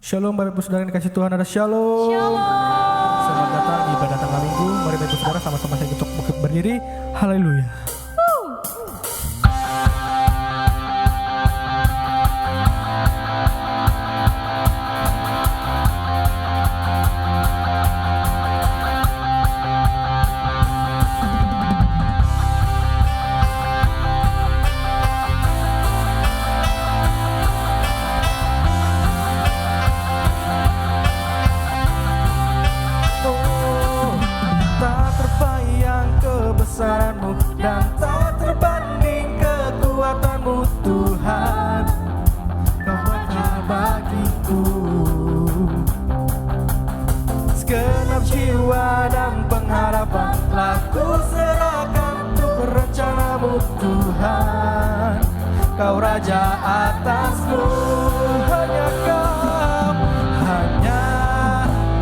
Shalom Bapak Ibu Saudara yang dikasih Tuhan, ada shalom. Selamat datang di ibadah tanggal Minggu. Mari Bapak Ibu Saudara sama-sama saya untuk berdiri. Haleluya. Kebesaranmu dan tak terbanding kekuatanmu Tuhan, Kau berkah bagiku. Segenap jiwa dan pengharapan telah ku serahkan untuk rencanamu Tuhan, Kau Raja atasku. Hanya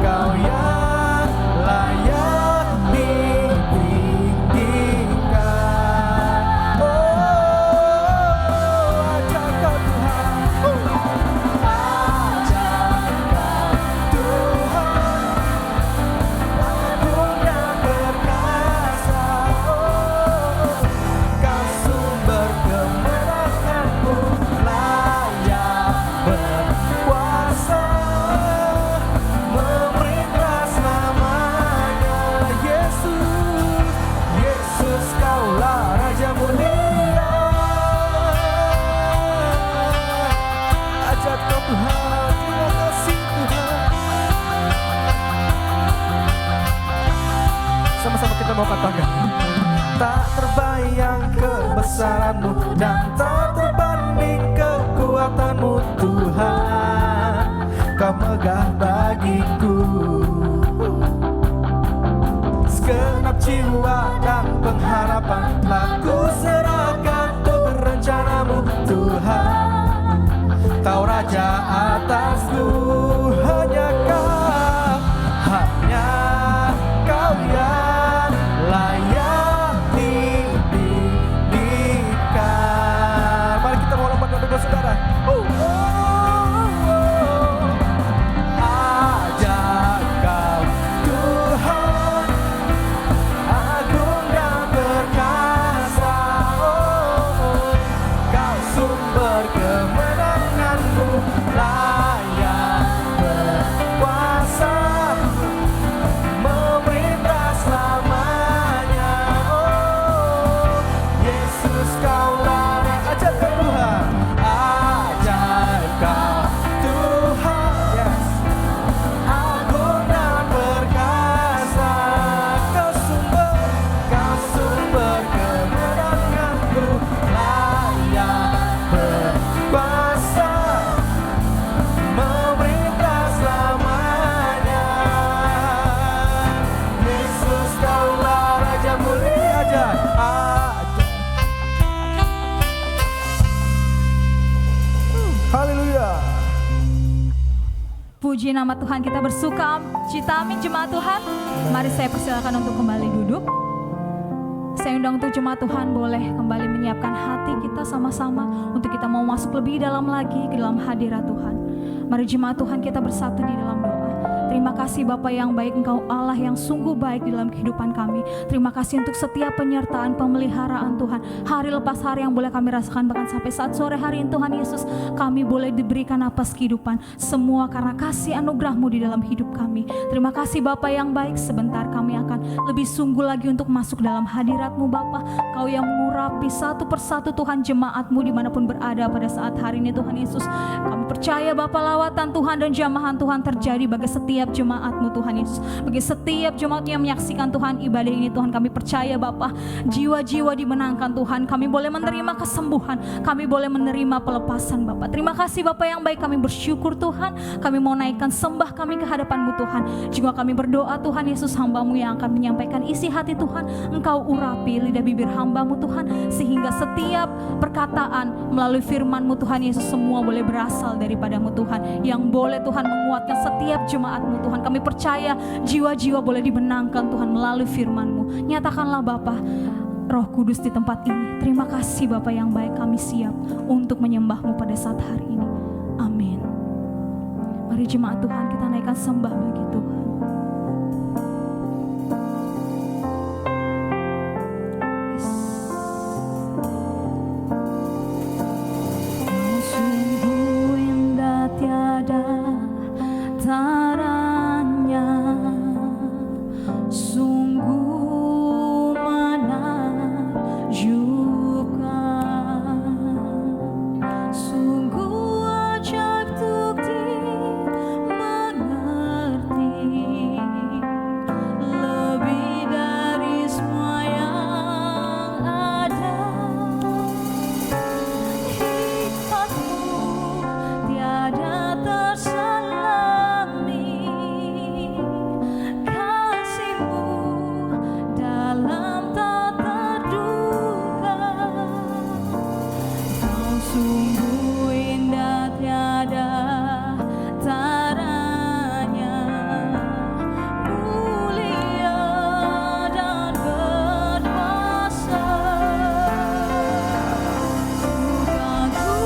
Kau yang layak mau katakan, tak terbayang kebesaranmu dan tak terbanding kekuatanmu Tuhan, Kau megah bagiku. Segenap jiwa dan pengharapan telah ku serahkan untuk rencanamu Tuhan, Kau Raja atasku. Hanya Kau yang layak didirikan. Mari kita mau lompat untuk saudara. Ajar Kau Tuhan, agung dan perkasa. Kau sumber kemenanganmu, layak berkuasa. Puji nama Tuhan, kita bersuka cita, amin jemaat Tuhan. Mari saya persilakan untuk kembali duduk. Saya undang untuk jemaat Tuhan boleh kembali menyiapkan hati kita sama-sama untuk kita mau masuk lebih dalam lagi ke dalam hadirat Tuhan. Mari jemaat Tuhan kita bersatu di dalam doa. Terima kasih Bapa yang baik, Engkau Allah yang sungguh baik di dalam kehidupan kami. Terima kasih untuk setiap penyertaan, pemeliharaan Tuhan. Hari lepas hari yang boleh kami rasakan, bahkan sampai saat sore hari ini Tuhan Yesus, kami boleh diberikan napas kehidupan. Semua karena kasih anugerah-Mu di dalam hidup kami. Terima kasih Bapa yang baik. Sebentar kami akan lebih sungguh lagi untuk masuk dalam hadirat-Mu Bapa. Kau yang mengurapi satu persatu Tuhan jemaat-Mu dimanapun berada pada saat hari ini Tuhan Yesus. Kami percaya Bapa, lawatan Tuhan dan jamahan Tuhan terjadi bagi setiap jemaat-Mu Tuhan Yesus. Bagi setiap jemaat yang menyaksikan Tuhan ibadah ini Tuhan, kami percaya Bapa, jiwa-jiwa dimenangkan Tuhan. Kami boleh menerima kesembuhan, kami boleh menerima pelepasan Bapa. Terima kasih Bapa yang baik, kami bersyukur Tuhan. Kami mau naikkan sembah kami ke hadapan-Mu Tuhan. Juga kami berdoa Tuhan Yesus, hamba-Mu yang akan menyampaikan isi hati Tuhan, Engkau urapi lidah bibir hamba-Mu Tuhan, sehingga setiap perkataan melalui firman-Mu Tuhan Yesus semua boleh berasal daripada-Mu Tuhan, yang boleh Tuhan menguatkan setiap jemaat-Mu Tuhan. Kami percaya jiwa-jiwa boleh dimenangkan Tuhan melalui firman-Mu. Nyatakanlah Bapa, Roh Kudus di tempat ini. Terima kasih Bapa yang baik, kami siap untuk menyembah-Mu pada saat hari ini. Amin. Mari jemaat Tuhan kita naikkan sembah bagi Tuhan. Yes. Kau sungguh indah tiada taranya, sungguh menakjubkan, sungguh ajaib untuk dimengerti, lebih dari semua yang ada. Hikmatmu tiada terselami, kasihmu dalam tak terduga. Kau sungguh indah tiada taranya, mulia dan berkuasa. Bukanku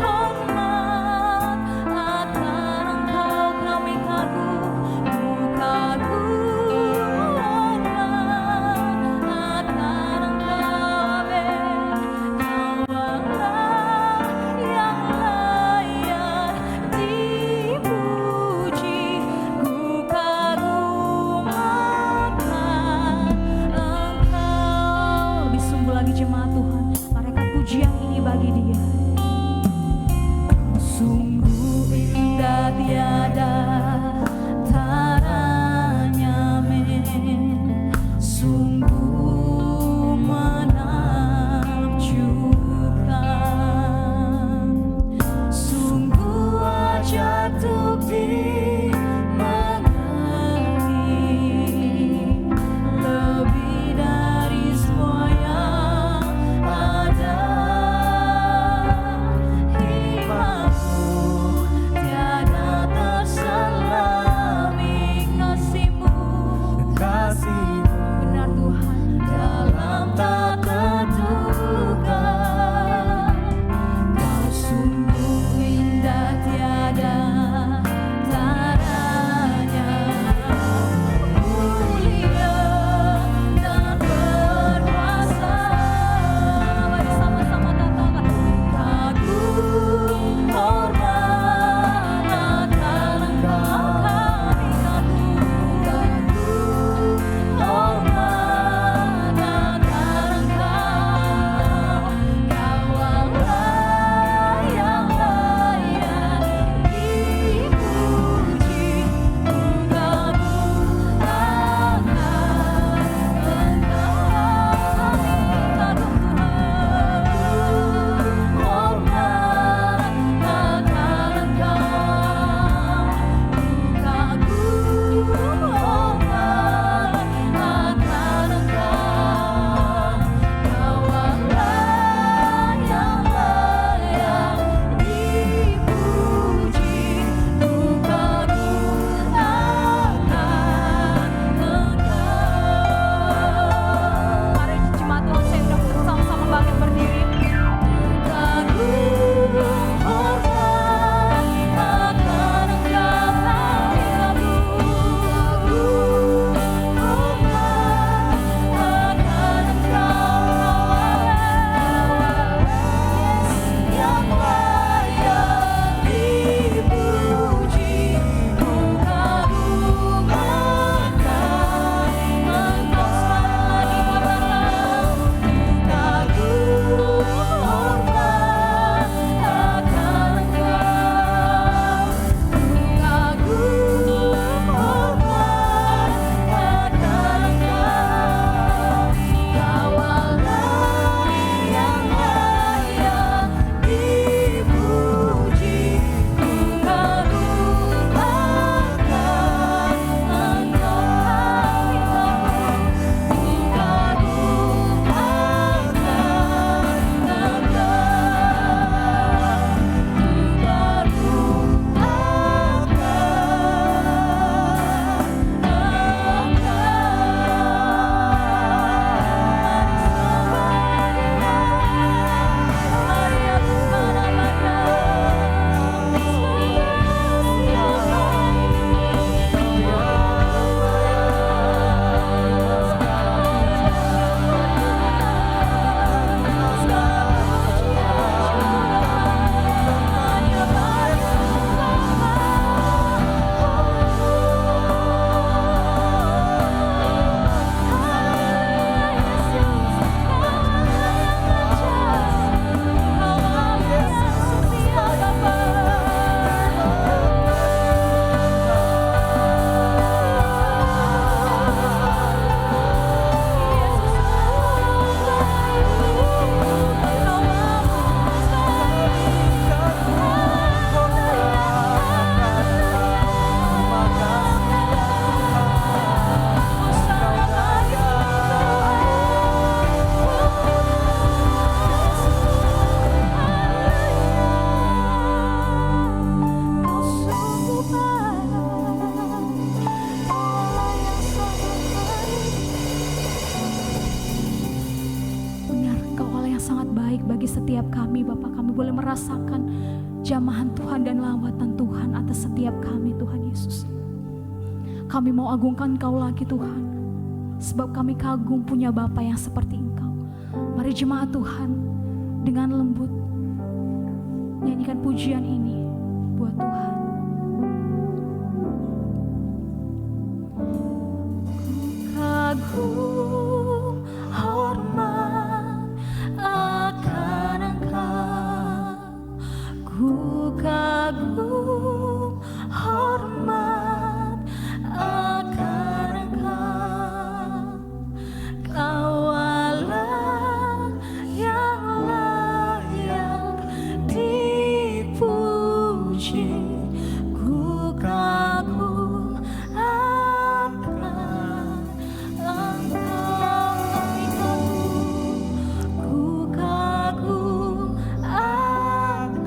hormat akan Engkau kami kagum, bukanku hormat akan Engkau, Kau Allah baik bagi setiap kami Bapak. Kami boleh merasakan jamahan Tuhan dan lawatan Tuhan atas setiap kami Tuhan Yesus. Kami mau agungkan Engkau lagi Tuhan, sebab kami kagum punya Bapa yang seperti Engkau. Mari jemaat Tuhan dengan lembut nyanyikan pujian ini buat Tuhan. Kagum hormat akan Engkau, ku kagum hormat akan Engkau. Kau Allah yang layak dipuji, ku kagum akan Engkau. Ku kagum akan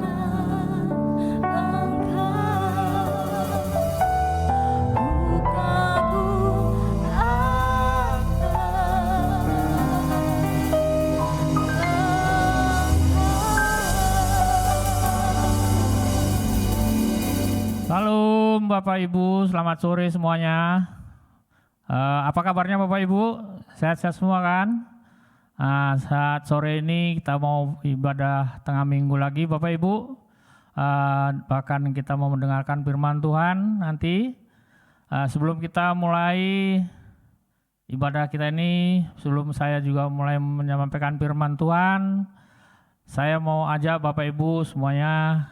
Salam Bapak Ibu, selamat sore semuanya. Apa kabarnya Bapak Ibu? Sehat-sehat semua kan? Saat sore ini kita mau ibadah tengah minggu lagi Bapak Ibu. Bahkan kita mau mendengarkan firman Tuhan nanti. Sebelum kita mulai ibadah kita ini, sebelum saya juga mulai menyampaikan firman Tuhan, saya mau ajak Bapak Ibu semuanya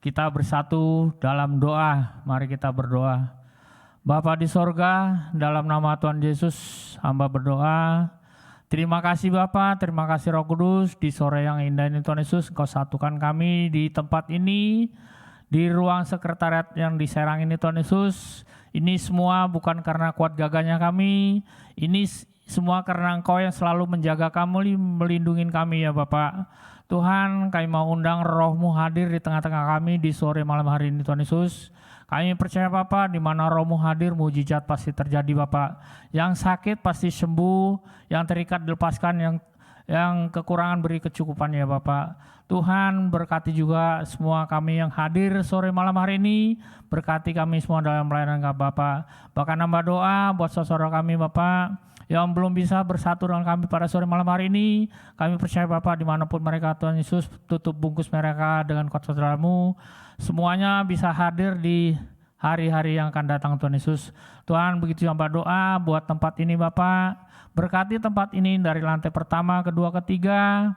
kita bersatu dalam doa. Mari kita berdoa. Bapa di sorga, dalam nama Tuhan Yesus, hamba berdoa. Terima kasih Bapa, terima kasih Roh Kudus, di sore yang indah ini Tuhan Yesus, Engkau satukan kami di tempat ini, di ruang sekretariat yang di Serang ini Tuhan Yesus. Ini semua bukan karena kuat gagahnya kami, ini semua karena Engkau yang selalu menjaga kami, melindungi kami ya Bapak. Tuhan, kami mau undang Roh-Mu hadir di tengah-tengah kami di sore malam hari ini Tuhan Yesus. Kami percaya Bapak, di mana Roh-Mu hadir, mujizat pasti terjadi Bapak. Yang sakit pasti sembuh, yang terikat dilepaskan, yang kekurangan beri kecukupan ya Bapak. Tuhan berkati juga semua kami yang hadir sore malam hari ini. Berkati kami semua dalam pelayanan Bapak. Bahkan nambah doa buat saudara kami Bapak yang belum bisa bersatu dengan kami pada sore malam hari ini. Kami percaya Bapak, dimanapun mereka Tuhan Yesus, tutup bungkus mereka dengan kuat saudara-Mu. Semuanya bisa hadir di hari-hari yang akan datang Tuhan Yesus. Tuhan, begitu hamba doa buat tempat ini Bapak. Berkati tempat ini dari lantai pertama, kedua, ketiga.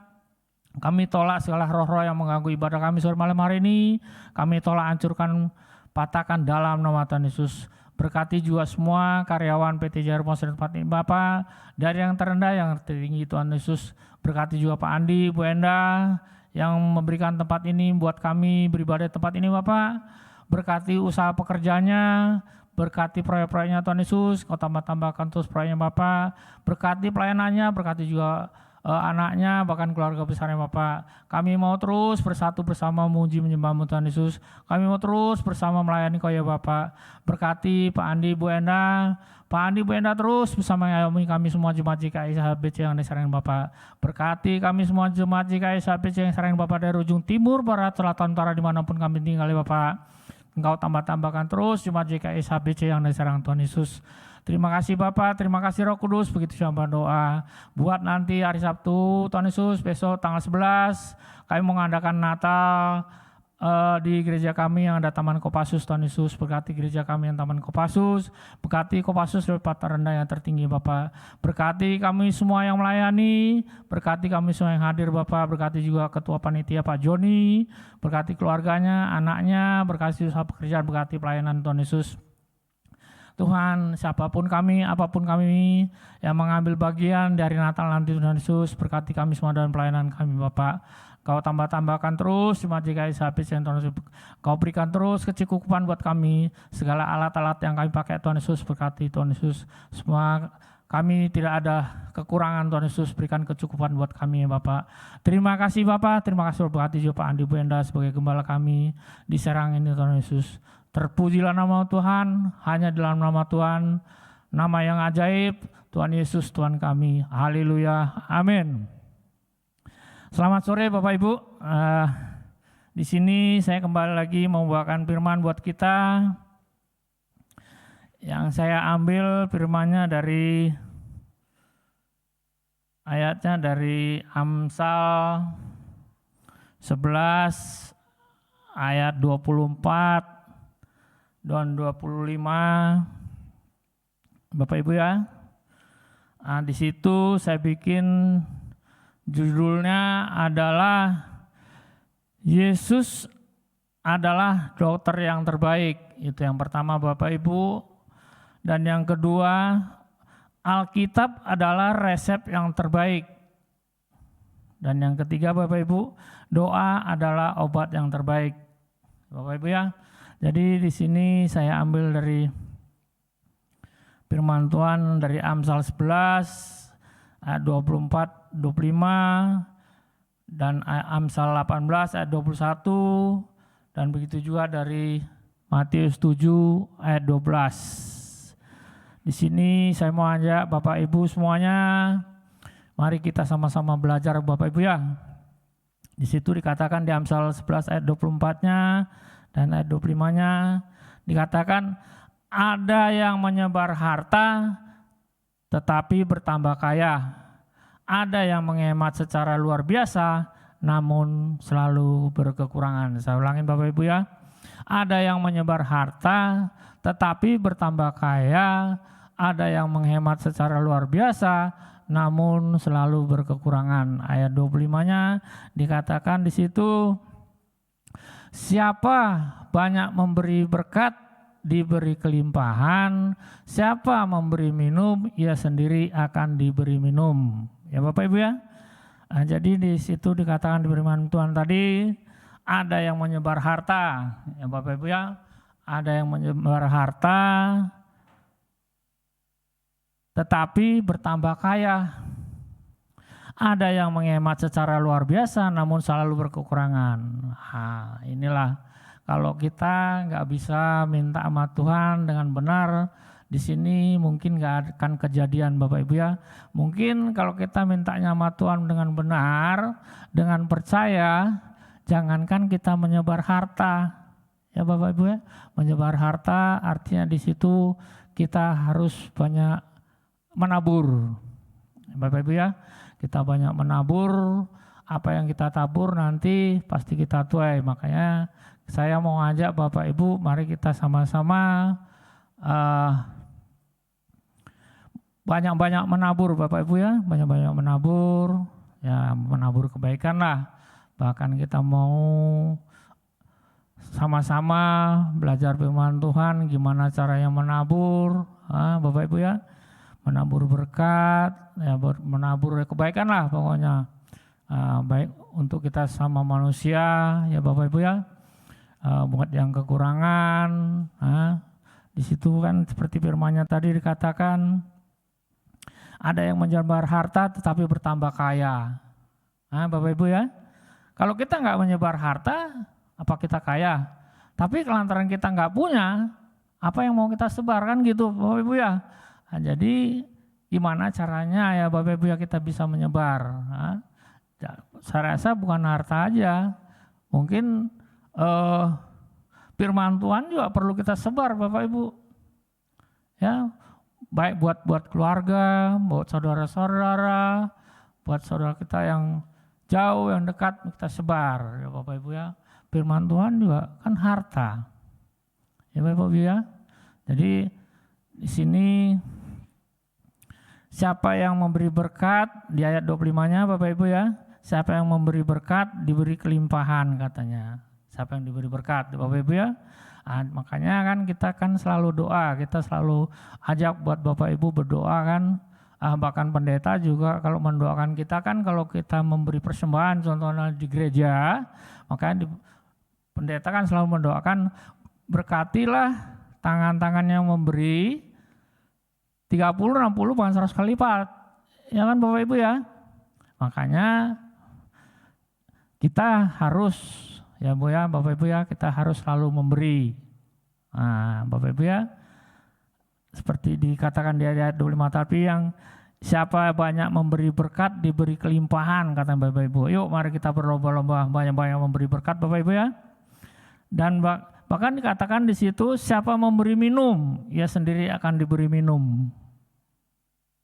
Kami tolak segala roh-roh yang mengganggu ibadah kami sore malam hari ini. Kami tolak, hancurkan, patahkan dalam nama Tuhan Yesus. Berkati juga semua karyawan PT Jarum Mas tempat ini Bapak, dari yang terendah yang tertinggi Tuhan Yesus. Berkati juga Pak Andi, Bu Enda yang memberikan tempat ini buat kami beribadah tempat ini Bapak. Berkati usaha pekerjaannya, berkati proyek-proyeknya Tuhan Yesus, Kau tambah-tambahkan terus proyeknya Bapak. Berkati pelayanannya, berkati juga anaknya, bahkan keluarga besarnya Bapak. Kami mau terus bersatu bersama memuji menyembah-Mu Tuhan Yesus. Kami mau terus bersama melayani Kau ya Bapak. Berkati Pak Andi, Bu Enda. Pak Andi, Bu Enda terus bersama mengayomi kami semua jemaat GKI SHBC yang disarankan Bapak. Berkati kami semua jemaat GKI SHBC yang disarankan Bapak dari ujung timur, barat, selatan, utara, dimanapun kami tinggal ya Bapak. Engkau tambah-tambahkan terus jemaat GKI SHBC yang disarankan Tuhan Yesus. Terima kasih Bapak, terima kasih Roh Kudus, begitu hamba doa. Buat nanti hari Sabtu, Tuhan Yesus, besok tanggal 11, kami mengadakan Natal di gereja kami yang ada Taman Kopassus Tuhan Yesus. Berkati gereja kami yang Taman Kopassus, berkati Kopassus dari Pata Rendah yang tertinggi Bapak. Berkati kami semua yang melayani, berkati kami semua yang hadir Bapak. Berkati juga Ketua Panitia Pak Joni, berkati keluarganya, anaknya, berkati usaha pekerjaan, berkati pelayanan Tuhan Yesus. Tuhan, siapapun kami, apapun kami yang mengambil bagian dari Natal nanti Tuhan Yesus, berkati kami semua dalam pelayanan kami Bapak. Kau tambah-tambahkan terus jemaat GKI SHBC Tuhan Yesus. Kau berikan terus kecukupan buat kami, segala alat-alat yang kami pakai Tuhan Yesus, berkati Tuhan Yesus. Semua kami tidak ada kekurangan Tuhan Yesus, berikan kecukupan buat kami ya Bapak. Terima kasih Bapak, terima kasih berkati juga Pak Andi, Bu Enda sebagai gembala kami di Serang ini Tuhan Yesus. Terpujilah nama Tuhan, hanya dalam nama Tuhan, nama yang ajaib, Tuhan Yesus Tuhan kami. Haleluya, amin. Selamat sore Bapak Ibu. Di sini saya kembali lagi membawakan firman buat kita. Yang saya ambil firmannya dari ayatnya dari Amsal 11 ayat 24 dan 25. Bapak Ibu ya. Di situ saya bikin judulnya adalah Yesus adalah dokter yang terbaik. Itu yang pertama Bapak Ibu. Dan yang kedua, Alkitab adalah resep yang terbaik. Dan yang ketiga Bapak Ibu, doa adalah obat yang terbaik. Bapak Ibu ya. Jadi di sini saya ambil dari firman Tuhan dari Amsal 11 ayat 24, 25 dan Amsal 18 ayat 21 dan begitu juga dari Matius 7 ayat 12. Di sini saya mau ajak Bapak Ibu semuanya, mari kita sama-sama belajar Bapak Ibu ya. Di situ dikatakan di Amsal 11 ayat 24-nya dan ayat 25-nya dikatakan ada yang menyebar harta tetapi bertambah kaya. Ada yang menghemat secara luar biasa namun selalu berkekurangan. Saya ulangin Bapak Ibu ya. Ada yang menyebar harta tetapi bertambah kaya. Ada yang menghemat secara luar biasa namun selalu berkekurangan. Ayat 25-nya dikatakan di situ, siapa banyak memberi berkat diberi kelimpahan, siapa memberi minum, ia sendiri akan diberi minum. Ya Bapak Ibu ya. Jadi di situ dikatakan di firman Tuhan tadi, ada yang menyebar harta. Ya Bapak Ibu ya, ada yang menyebar harta, tetapi bertambah kaya. Ada yang menghemat secara luar biasa, namun selalu berkekurangan. Nah, inilah. Kalau kita nggak bisa minta sama Tuhan dengan benar, di sini mungkin nggak akan kejadian Bapak Ibu ya. Mungkin kalau kita mintanya sama Tuhan dengan benar, dengan percaya, jangankan kita menyebar harta, ya Bapak Ibu ya. Menyebar harta artinya di situ kita harus banyak menabur, Bapak Ibu ya. Kita banyak menabur, apa yang kita tabur nanti pasti kita tuai. Makanya saya mau ngajak Bapak Ibu, mari kita sama-sama banyak-banyak menabur Bapak Ibu ya, banyak-banyak menabur, ya menabur kebaikan lah. Bahkan kita mau sama-sama belajar firman Tuhan, gimana caranya menabur, Bapak Ibu ya, menabur berkat, ya menabur kebaikan lah pokoknya, baik untuk kita sama manusia, ya Bapak Ibu ya. Buat yang kekurangan, di situ kan seperti firman-Nya tadi dikatakan ada yang menyebar harta tetapi bertambah kaya. Bapak Ibu ya, kalau kita nggak menyebar harta, apa kita kaya? Tapi kelantaran kita nggak punya, apa yang mau kita sebarkan gitu, Bapak Ibu ya. Jadi gimana caranya ya Bapak Ibu ya kita bisa menyebar? Saya rasa bukan harta aja, mungkin firman Tuhan juga perlu kita sebar Bapak Ibu. Ya, baik buat keluarga, buat saudara-saudara, buat saudara kita yang jauh, yang dekat kita sebar ya Bapak Ibu ya. Firman Tuhan juga kan harta. Ya Bapak Ibu ya. Jadi di sini siapa yang memberi berkat di ayat 25-nya Bapak Ibu ya. Siapa yang memberi berkat diberi kelimpahan katanya. Siapa yang diberi berkat, Bapak Ibu ya. Makanya kan kita kan selalu doa, kita selalu ajak buat Bapak Ibu berdoa kan. Bahkan pendeta juga kalau mendoakan kita kan, kalau kita memberi persembahan contohnya di gereja, makanya pendeta kan selalu mendoakan, berkatilah tangan-tangan yang memberi 30, 60, bahkan 100 kali lipat. Ya kan Bapak Ibu ya. Makanya kita harus, ya Bu ya, Bapak Ibu ya, kita harus selalu memberi. Bapak Ibu ya, seperti dikatakan di ayat 25, tapi siapa banyak memberi berkat diberi kelimpahan, kata Bapak Ibu. Yuk mari kita berlomba-lomba banyak-banyak memberi berkat Bapak Ibu ya. Dan bahkan dikatakan di situ siapa memberi minum, ia sendiri akan diberi minum.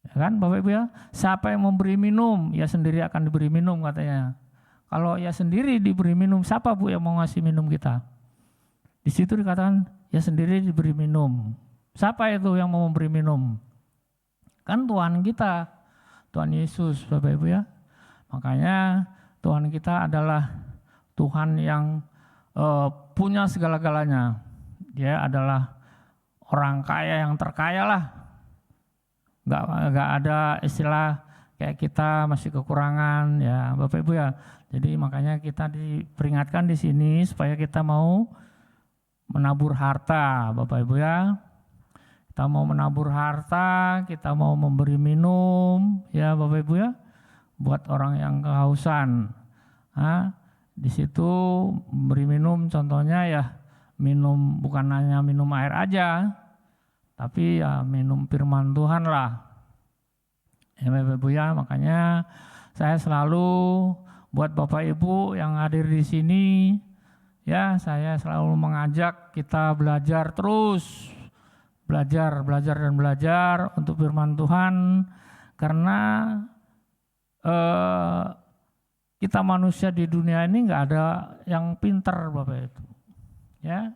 Ya kan Bapak Ibu ya? Siapa yang memberi minum, ia sendiri akan diberi minum katanya. Kalau ia sendiri diberi minum, siapa Bu yang mau ngasih minum kita? Di situ dikatakan ia sendiri diberi minum. Siapa itu yang mau memberi minum? Kan Tuhan kita, Tuhan Yesus Bapak Ibu ya. Makanya Tuhan kita adalah Tuhan yang punya segala-galanya. Dia adalah orang kaya yang terkaya lah. Gak ada istilah kayak kita masih kekurangan ya Bapak Ibu ya. Jadi makanya kita diperingatkan di sini supaya kita mau menabur harta Bapak Ibu ya. Kita mau menabur harta, kita mau memberi minum, ya Bapak Ibu ya, buat orang yang kehausan. Nah, di situ memberi minum, contohnya ya minum bukan hanya minum air aja, tapi ya minum firman Tuhan lah. Ya Bapak Ibu ya, makanya saya selalu buat Bapak Ibu yang hadir di sini, ya saya selalu mengajak kita belajar terus. Belajar dan belajar untuk firman Tuhan, karena kita manusia di dunia ini nggak ada yang pintar Bapak itu, ya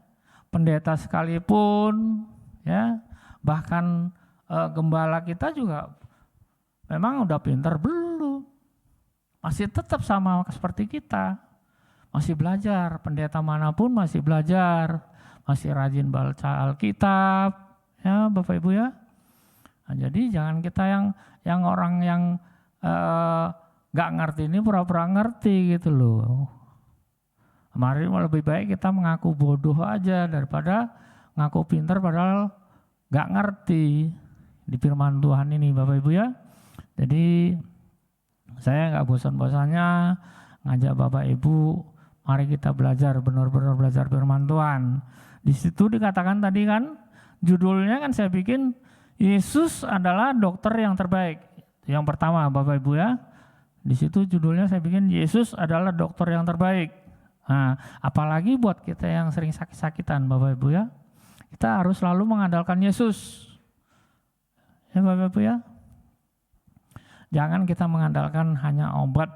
pendeta sekalipun, ya bahkan gembala kita juga memang udah pintar belum, masih tetap sama seperti kita, masih belajar, pendeta manapun masih belajar, masih rajin baca Alkitab. Ya Bapak Ibu ya, nah, jadi jangan kita yang orang yang nggak ngerti ini pura-pura ngerti gitu loh. Kemarin lebih baik kita mengaku bodoh aja daripada ngaku pintar padahal nggak ngerti di firman Tuhan ini Bapak Ibu ya. Jadi saya nggak bosan-bosannya ngajak Bapak Ibu, mari kita belajar, benar-benar belajar firman Tuhan. Di situ dikatakan tadi kan, judulnya kan saya bikin Yesus adalah dokter yang terbaik. Yang pertama Bapak Ibu ya, di situ judulnya saya bikin Yesus adalah dokter yang terbaik. Nah, apalagi buat kita yang sering sakit-sakitan Bapak Ibu ya, kita harus selalu mengandalkan Yesus. Ya Bapak Ibu ya, jangan kita mengandalkan hanya obat,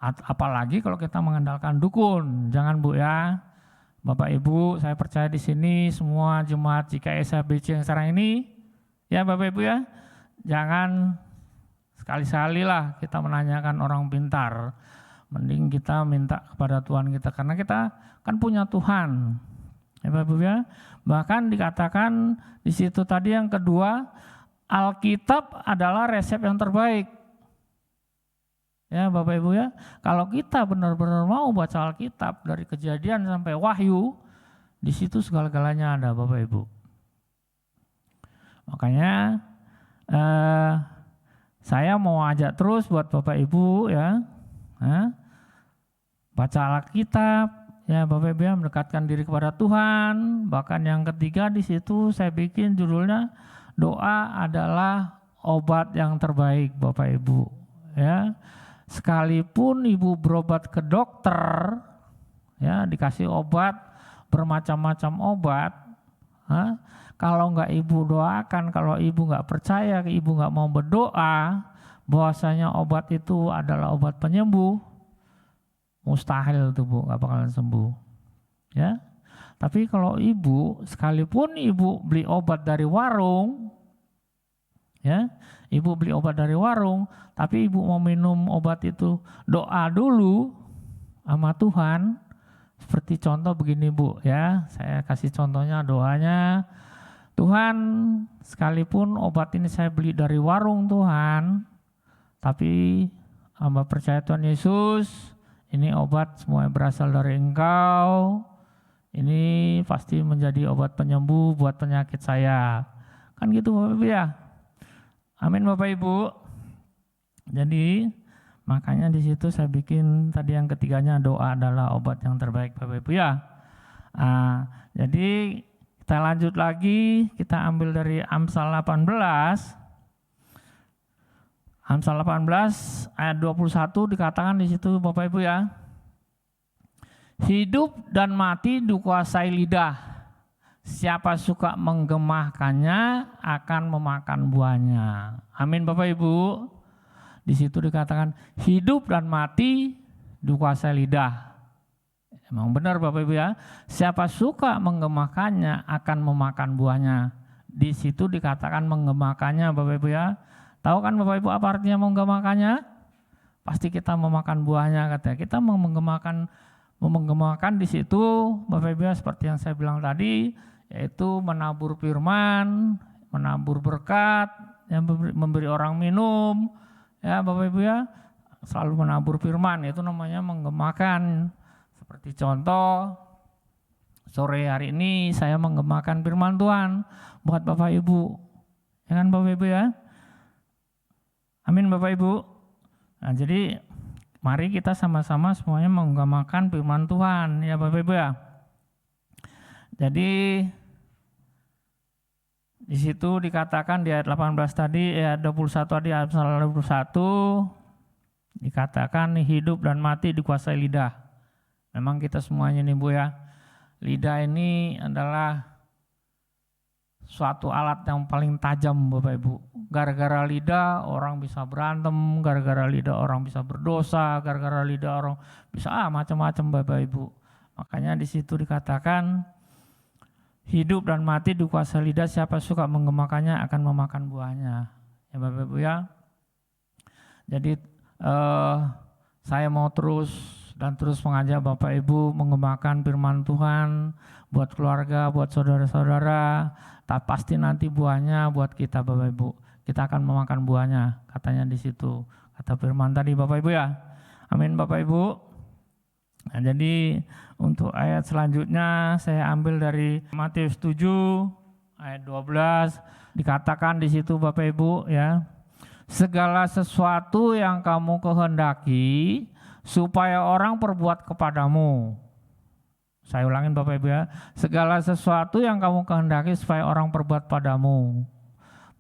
apalagi kalau kita mengandalkan dukun, jangan Bu ya. Bapak Ibu, saya percaya di sini semua jemaat JKS HBC yang sekarang ini, ya Bapak Ibu ya, jangan sekali-sekali lah kita menanyakan orang pintar. Mending kita minta kepada Tuhan kita, karena kita kan punya Tuhan. Ya Bapak Ibu ya, bahkan dikatakan di situ tadi yang kedua, Alkitab adalah resep yang terbaik. Ya Bapak Ibu ya, kalau kita benar-benar mau baca Alkitab dari Kejadian sampai Wahyu, di situ segala-galanya ada Bapak Ibu. Makanya saya mau ajak terus buat Bapak Ibu ya, baca Alkitab ya Bapak Ibu ya, mendekatkan diri kepada Tuhan. Bahkan yang ketiga di situ saya bikin judulnya doa adalah obat yang terbaik Bapak Ibu ya. Sekalipun ibu berobat ke dokter, ya dikasih obat bermacam-macam obat, kalau nggak ibu doakan, kalau ibu nggak percaya, ibu nggak mau berdoa, bahwasanya obat itu adalah obat penyembuh, mustahil tuh Bu, nggak bakalan sembuh, ya. Tapi kalau ibu, sekalipun ibu beli obat dari warung, ya, ibu beli obat dari warung, tapi ibu mau minum obat itu, doa dulu sama Tuhan. Seperti contoh begini Bu ya, saya kasih contohnya doanya, Tuhan sekalipun obat ini saya beli dari warung Tuhan, tapi hamba percaya Tuhan Yesus, ini obat semuanya berasal dari Engkau, ini pasti menjadi obat penyembuh buat penyakit saya. Kan gitu Bapak Ibu ya. Amin Bapak Ibu. Jadi makanya di situ saya bikin tadi yang ketiganya, doa adalah obat yang terbaik Bapak Ibu ya. Jadi kita lanjut lagi, kita ambil dari Amsal 18. Amsal 18 ayat 21 dikatakan di situ Bapak Ibu ya. Hidup dan mati dikuasai lidah. Siapa suka menggemahkannya akan memakan buahnya. Amin Bapak Ibu. Di situ dikatakan hidup dan mati dikuasai lidah. Emang benar Bapak Ibu ya. Siapa suka menggemahkannya akan memakan buahnya. Di situ dikatakan menggemahkannya Bapak Ibu ya. Tahu kan Bapak Ibu apa artinya menggemahkannya? Pasti kita memakan buahnya katanya. Kita menggemakan di situ Bapak Ibu ya, seperti yang saya bilang tadi, yaitu menabur firman, menabur berkat, yang memberi orang minum, ya Bapak Ibu ya, selalu menabur firman, itu namanya menggemakan. Seperti contoh, sore hari ini saya menggemakan firman Tuhan buat Bapak Ibu, ya kan Bapak Ibu ya. Amin Bapak Ibu. Nah jadi mari kita sama-sama semuanya menggemakan firman Tuhan ya Bapak Ibu ya. Jadi di situ dikatakan di ayat 18 tadi, ayat 21 tadi, ayat 21 dikatakan hidup dan mati dikuasai lidah. Memang kita semuanya nih Bu ya. Lidah ini adalah suatu alat yang paling tajam Bapak Ibu. Gara-gara lidah orang bisa berantem, gara-gara lidah orang bisa berdosa, gara-gara lidah orang bisa macam-macam Bapak Ibu. Makanya di situ dikatakan hidup dan mati dikuasai lidah, siapa suka menggemakannya akan memakan buahnya. Ya Bapak Ibu ya. Jadi saya mau terus mengajak Bapak Ibu menggemakan firman Tuhan buat keluarga, buat saudara-saudara. Tak pasti nanti buahnya buat kita Bapak Ibu. Kita akan memakan buahnya, katanya di situ. Kata firman tadi Bapak Ibu ya. Amin Bapak Ibu. Nah, jadi untuk ayat selanjutnya saya ambil dari Matius 7 ayat 12, dikatakan di situ Bapak Ibu ya. Segala sesuatu yang kamu kehendaki supaya orang perbuat kepadamu. Saya ulangin Bapak Ibu ya. Segala sesuatu yang kamu kehendaki supaya orang perbuat padamu,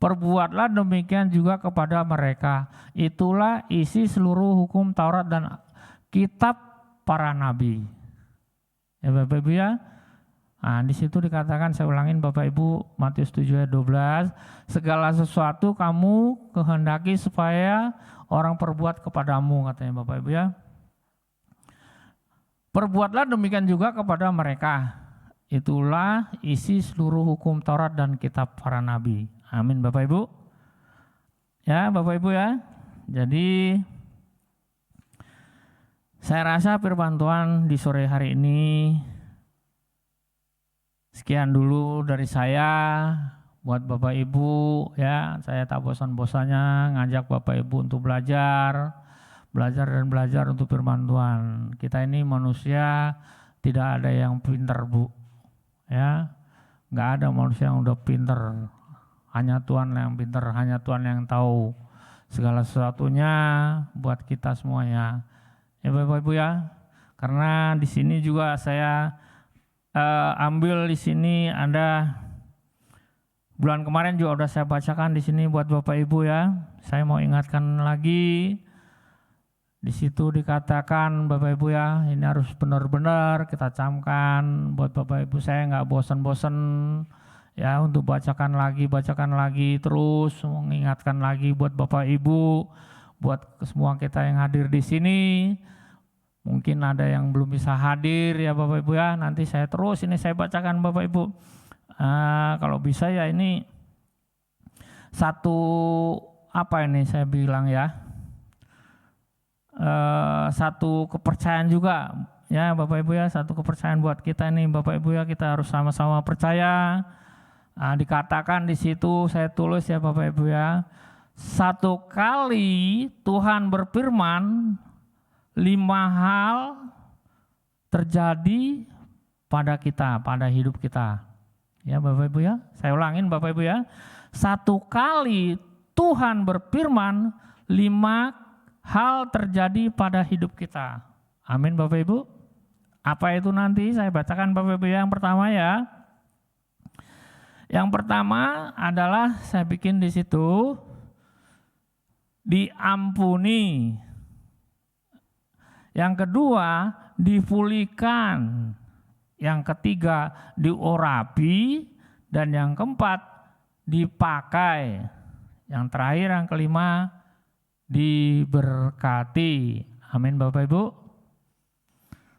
perbuatlah demikian juga kepada mereka. Itulah isi seluruh hukum Taurat dan kitab para nabi. Ya Bapak Ibu ya. Nah, di situ dikatakan, saya ulangin Bapak Ibu, Matius 7 ayat 12, segala sesuatu kamu kehendaki supaya orang perbuat kepadamu, katanya Bapak Ibu ya. Perbuatlah demikian juga kepada mereka. Itulah isi seluruh hukum Taurat dan kitab para nabi. Amin Bapak Ibu. Ya Bapak Ibu ya. Jadi saya rasa firman Tuhan di sore hari ini sekian dulu dari saya buat Bapak Ibu ya. Saya tak bosan-bosannya ngajak Bapak Ibu untuk belajar untuk firman Tuhan. Kita ini manusia tidak ada yang pintar Bu. Ya, nggak ada manusia yang udah pintar. Hanya Tuhan yang pintar, hanya Tuhan yang tahu segala sesuatunya buat kita semuanya. Ya Bapak Ibu ya. Karena di sini juga saya ambil di sini ada bulan kemarin juga udah saya bacakan di sini buat Bapak Ibu ya. Saya mau ingatkan lagi. Di situ dikatakan Bapak Ibu ya, ini harus benar-benar kita camkan buat Bapak Ibu. Saya nggak bosan-bosan ya untuk bacakan lagi terus mengingatkan lagi buat Bapak Ibu, buat semua kita yang hadir di sini. Mungkin ada yang belum bisa hadir ya Bapak Ibu ya. Nanti saya terus ini saya bacakan Bapak Ibu. Kalau bisa ya ini satu apa ini saya bilang ya. Satu kepercayaan juga ya Bapak Ibu ya, satu kepercayaan buat kita ini Bapak Ibu ya, kita harus sama-sama percaya. Dikatakan di situ saya tulis ya Bapak Ibu ya, satu kali Tuhan berfirman 5 hal terjadi pada kita, pada hidup kita ya Bapak Ibu ya. Saya ulangin Bapak Ibu ya, satu kali Tuhan berfirman 5 hal terjadi pada hidup kita. Amin Bapak Ibu. Apa itu nanti saya bacakan Bapak Ibu. Yang pertama ya. Yang pertama adalah saya bikin di situ. diampuni. Yang kedua, dipulihkan. Yang ketiga, diurapi. Dan yang keempat, dipakai. Yang terakhir, yang kelima, diberkati. Amin Bapak Ibu.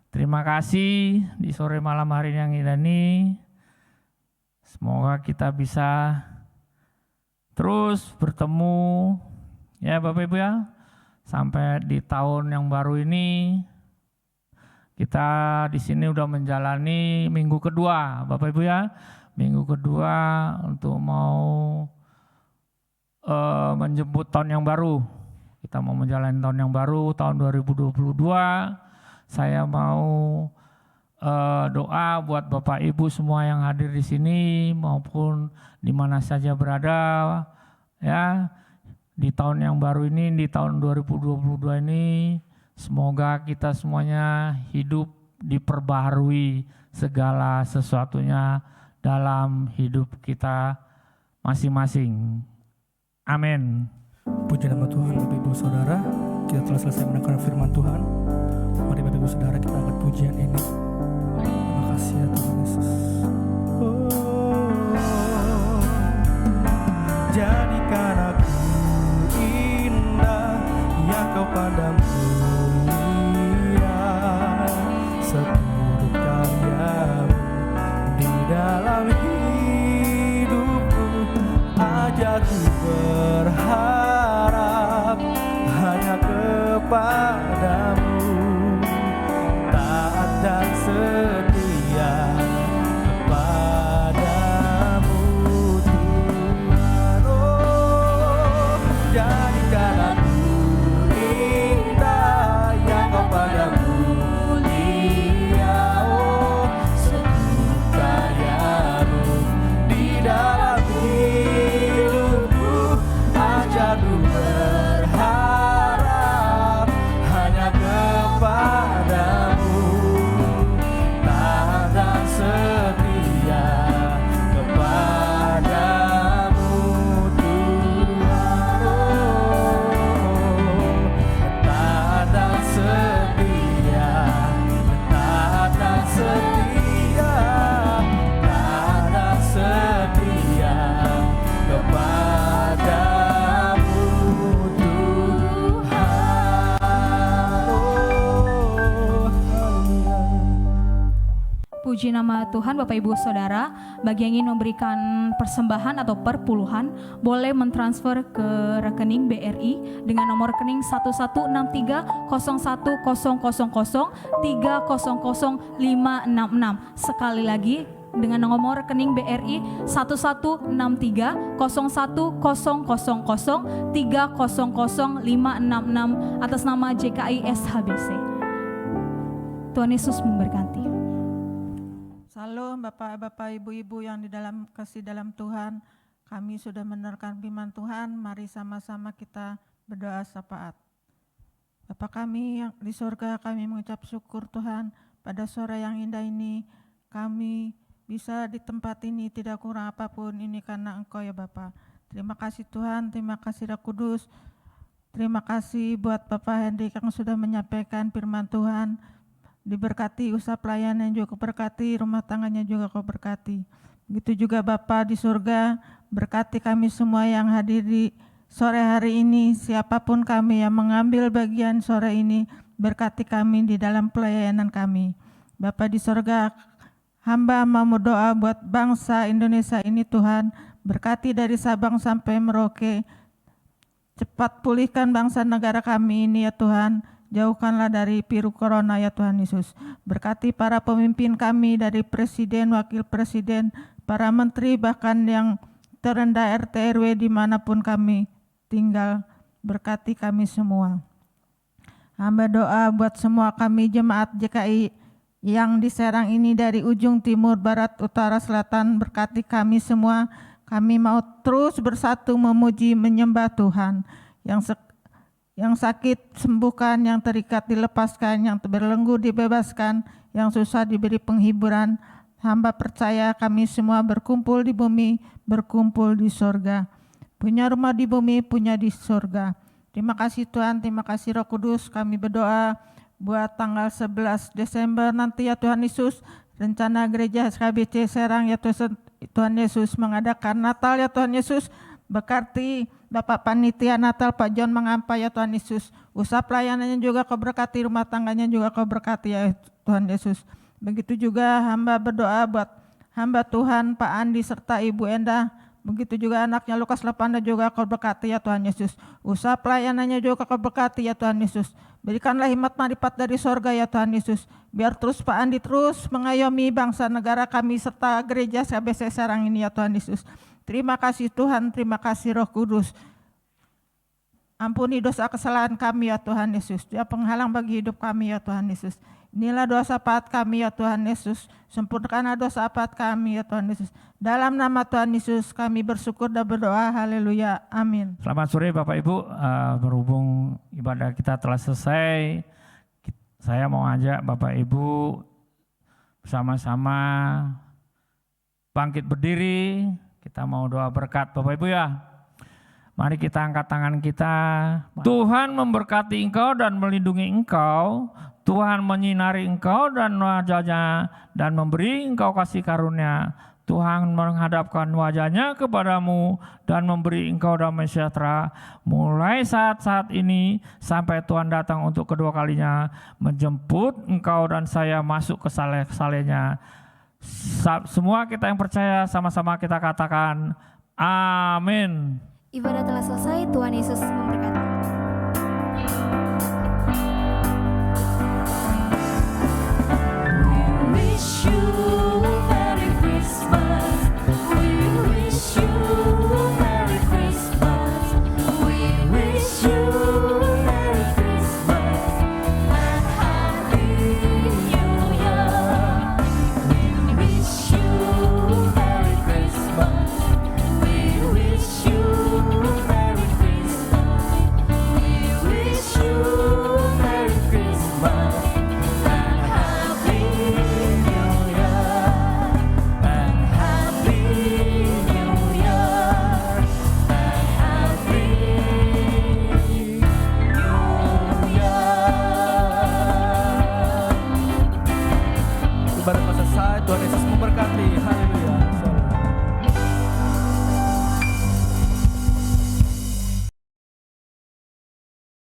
Terima kasih di sore malam hari yang indah ini. Semoga kita bisa terus bertemu ya Bapak Ibu ya. Sampai di tahun yang baru ini kita di sini udah menjalani minggu kedua Bapak Ibu ya. Minggu kedua untuk mau menjemput tahun yang baru. Kita mau menjalani tahun yang baru, tahun 2022. Saya mau doa buat Bapak Ibu semua yang hadir di sini maupun di mana saja berada ya. Di tahun yang baru ini, di tahun 2022 ini, semoga kita semuanya hidup diperbaharui segala sesuatunya dalam hidup kita masing-masing. Amin. Puji nama Tuhan, Bapak Ibu Saudara. Kita telah selesai mendengar firman Tuhan. Mari Bapak Ibu Saudara kita angkat pujian ini. Terima kasih ya Tuhan Yesus. Jadikan aku indah yang Kau pandang mulia, seluruh karya-Mu di dalam hidupku. Ajarku berharap hanya kepada-Mu, taat dan setia kepadamu Tuhan. Oh, jadikan aku indah yang Kau pandang mulia, oh, seluruh karya-Mu di dalam hidupku. Ajarku berharap hanya kepada-Mu, taat dan setia kepadamu Tuhan. Oh, taat dan setia, taat dan setia, taat dan setia kepadamu Tuhan. Oh, haleluya. Puji nama Tuhan. Bapak Ibu Saudara, bagi yang ingin memberikan persembahan atau perpuluhan, boleh mentransfer ke rekening BRI dengan nomor rekening 1163010003000566. Sekali lagi dengan nomor rekening BRI 1163010003000566 atas nama JKI SHBC. Tuhan Yesus memberkati. Salam Bapak-bapak, Ibu-ibu yang di dalam kasih dalam Tuhan. Kami sudah mendengarkan firman Tuhan, mari sama-sama kita berdoa syafaat. Bapa kami yang di surga, kami mengucap syukur Tuhan pada sore yang indah ini. Kami bisa di tempat ini tidak kurang apapun ini karena Engkau ya Bapa. Terima kasih Tuhan, terima kasih Roh Kudus. Terima kasih buat Bapak Hendrik yang sudah menyampaikan firman Tuhan. Diberkati usaha pelayanan juga Kau berkati, rumah tangganya juga Kau berkati. Begitu juga Bapa di surga, berkati kami semua yang hadir di sore hari ini, siapapun kami yang mengambil bagian sore ini, berkati kami di dalam pelayanan kami. Bapa di surga, hamba mau doa buat bangsa Indonesia ini Tuhan, berkati dari Sabang sampai Merauke, cepat pulihkan bangsa negara kami ini ya Tuhan. Jauhkanlah dari virus corona ya Tuhan Yesus. Berkati para pemimpin kami dari presiden, wakil presiden, para menteri, bahkan yang terendah RT RW dimanapun kami tinggal. Berkati kami semua. Hamba doa buat semua kami jemaat JKI yang di Serang ini dari ujung timur, barat, utara, selatan. Berkati kami semua. Kami mau terus bersatu memuji, menyembah Tuhan. Yang sakit sembuhkan, yang terikat dilepaskan, yang terbelenggu dibebaskan, yang susah diberi penghiburan. Hamba percaya kami semua berkumpul di bumi, berkumpul di sorga. Punya rumah di bumi, punya di sorga. Terima kasih Tuhan, terima kasih Roh Kudus. Kami berdoa buat tanggal 11 Desember nanti ya Tuhan Yesus. Rencana gereja SKBC Serang ya Tuhan Yesus mengadakan Natal ya Tuhan Yesus. Berkati Bapak Panitia Natal Pak John Mengampa ya Tuhan Yesus. Usaha pelayanannya juga Kau berkati, rumah tangganya juga Kau berkati ya Tuhan Yesus. Begitu juga hamba berdoa buat hamba Tuhan Pak Andi serta Ibu Enda. Begitu juga anaknya Lukas Lepanda juga Kau berkati ya Tuhan Yesus. Usaha pelayanannya juga Kau berkati ya Tuhan Yesus. Berikanlah hikmat marifat dari sorga ya Tuhan Yesus. Biar terus Pak Andi terus mengayomi bangsa negara kami serta gereja SKBC Serang ini ya Tuhan Yesus. Terima kasih Tuhan, terima kasih Roh Kudus. Ampuni dosa kesalahan kami ya Tuhan Yesus. Dia penghalang bagi hidup kami ya Tuhan Yesus. Inilah doa syafaat kami ya Tuhan Yesus. Sempurnakanlah doa syafaat kami ya Tuhan Yesus. Dalam nama Tuhan Yesus kami bersyukur dan berdoa. Haleluya. Amin. Selamat sore Bapak Ibu, berhubung ibadah kita telah selesai, saya mau ajak Bapak Ibu bersama-sama bangkit berdiri, kita mau doa berkat Bapak Ibu ya. Mari kita angkat tangan kita. Tuhan memberkati engkau dan melindungi engkau. Tuhan menyinari engkau dan wajahnya dan memberi engkau kasih karunia. Tuhan menghadapkan wajahnya kepadamu dan memberi engkau damai sejahtera. Mulai saat-saat ini sampai Tuhan datang untuk kedua kalinya. Menjemput engkau dan saya masuk ke saleh-salehnya. Semua kita yang percaya sama-sama kita katakan amin. Ibadah telah selesai, Tuhan Yesus memberkati.